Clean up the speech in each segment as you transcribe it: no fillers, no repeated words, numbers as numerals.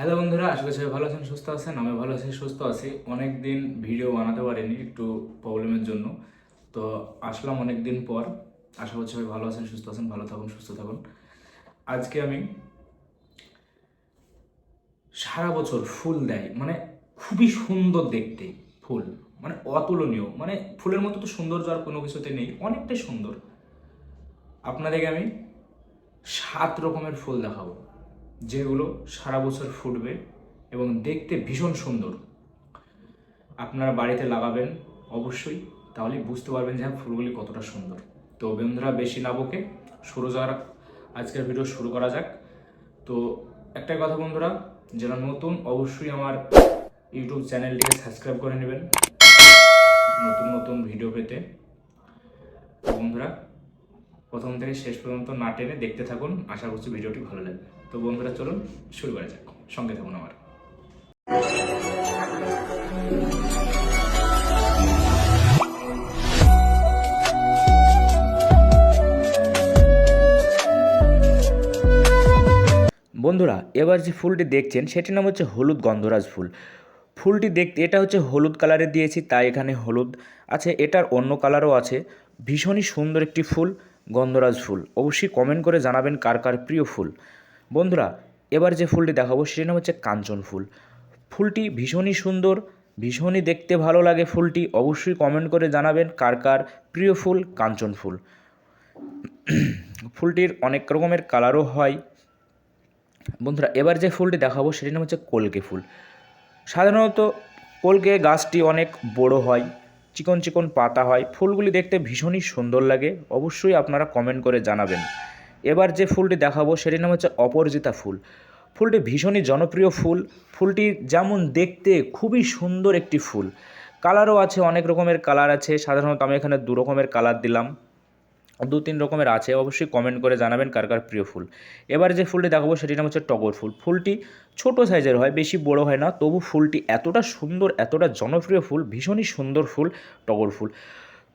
Hello বন্ধুরা, আশা করি সবাই ভালো আছেন, সুস্থ আছেন। আমি ভালো আছি, সুস্থ আছি। অনেক দিন ভিডিও বানাতে পারিনি, একটু প্রবলেমের জন্য। তো আসলাম অনেক দিন পর। আশা করছি সবাই ভালো আছেন, সুস্থ আছেন। ভালো থাকুন, সুস্থ থাকুন। আজকে আমি সারা বছর ফুল দেয়, মানে খুবই সুন্দর দেখতে ফুল, মানে অতুলনীয়, মানে ফুলের মতো তো সৌন্দর্য আর কোনো কিছুতে নেই, অনেকটাই সুন্দর। আপনাদেরকে আমি 7 রকমের ফুল দেখাবো, যেগুলো সারা বছর ফুটবে এবং দেখতে ভীষণ সুন্দর। আপনারা বাড়িতে লাগাবেন অবশ্যই, তাহলেই বুঝতে পারবেন যে ফুলগুলি কতটা সুন্দর। তো বন্ধুরা, বেশি না বকে আজকের ভিডিও শুরু করা যাক। তো একটা কথা বন্ধুরা, যারা নতুন অবশ্যই আমার ইউটিউব চ্যানেলটিকে সাবস্ক্রাইব করে নেবেন নতুন নতুন ভিডিও পেতে। তো বন্ধুরা, প্রথম থেকে শেষ পর্যন্ত না টেনে দেখতে থাকুন, আশা করছি ভিডিওটি ভালো লাগবে। তো বন্ধুরা, চলুন শুরু করা যাক, সঙ্গে থাকুন আমার। বন্ধুরা, এবার যে ফুলটি দেখছেন সেটির নাম হচ্ছে হলুদ গন্ধরাজ ফুল। ফুলটি দেখতে এটা হচ্ছে হলুদ কালারে দিয়েছি, তাই এখানে হলুদ আছে। এটার অন্য কালারও আছে। ভীষণই সুন্দর একটি ফুল, গন্ধরাজ ফুল। অবশ্যই কমেন্ট করে জানাবেন কার কার প্রিয় ফুল। বন্ধুরা, এবার যে ফুলটি দেখাবো সেটির নাম হচ্ছে কাঞ্চন ফুল। ফুলটি ভীষণই সুন্দর, ভীষণই দেখতে ভালো লাগে ফুলটি। অবশ্যই কমেন্ট করে জানাবেন কার কার প্রিয় ফুল কাঞ্চন ফুল। ফুলটির অনেক রকমের কালারও হয়। বন্ধুরা, এবার যে ফুলটি দেখাবো সেটির নাম হচ্ছে কলকে ফুল। সাধারণত কলকে গাছটি অনেক বড় হয়, চিকন চিকন পাতা হয়, ফুলগুলি দেখতে ভীষণই সুন্দর লাগে। অবশ্যই আপনারা কমেন্ট করে জানাবেন। এবার যে ফুলটি দেখাবো সেটির নাম হচ্ছে অপরাজিতা ফুল। ফুলটি ভীষণই জনপ্রিয় ফুল। ফুলটি যেমন দেখতে খুবই সুন্দর একটি ফুল, কালারও আছে, অনেক রকমের কালার আছে। সাধারণত আমি এখানে 2 রকমের কালার দিলাম, 2-3 রকমের আছে। অবশ্যই কমেন্ট করে জানাবেন কার কার প্রিয় ফুল। এবার যে ফুলটি দেখাবো সেটির নাম হচ্ছে টগর ফুল। ফুলটি ছোট সাইজের হয়, বেশি বড় হয় না, তবু ফুলটি এতটা সুন্দর, এতটা জনপ্রিয় ফুল, ভীষণই সুন্দর ফুল টগর ফুল।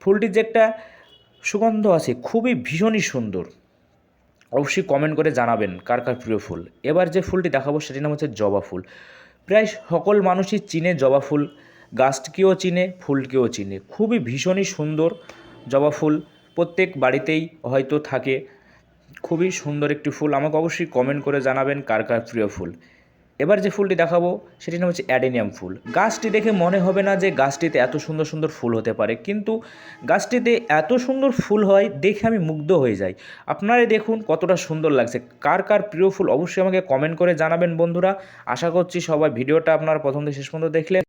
ফুলটির যে একটা সুগন্ধ আছে, খুবই ভীষণই সুন্দর। অবশ্যই কমেন্ট করে জানাবেন কার কার প্রিয় ফুল। এবার যে ফুলটি দেখাবো সেটির নাম হচ্ছে জবা ফুল। প্রায় সকল মানুষই চিনে জবা ফুল, গাছটিকেও চিনে, ফুলকেও চিনে। খুবই ভীষণই সুন্দর জবা ফুল, প্রত্যেক বাড়িতেই হয়তো থাকে। খুবই সুন্দর একটি ফুল। আমাকে অবশ্যই কমেন্ট করে জানাবেন কার কার প্রিয় ফুল। এবার যে ফুলটি দেখাবো সেটির নাম হচ্ছে অ্যাডেনিয়াম ফুল। গাছটি দেখে মনে হবে না যে গাছটিতে এত সুন্দর সুন্দর ফুল হতে পারে, কিন্তু গাছটিতে এত সুন্দর ফুল হয় দেখে আমি মুগ্ধ হয়ে যাই। আপনারাই দেখুন কতটা সুন্দর লাগছে। কার কার প্রিয় ফুল অবশ্যই আমাকে কমেন্ট করে জানাবেন বন্ধুরা। আশা করছি সবাই ভিডিওটা আপনারা প্রথম থেকে শেষ পর্যন্ত দেখলেন।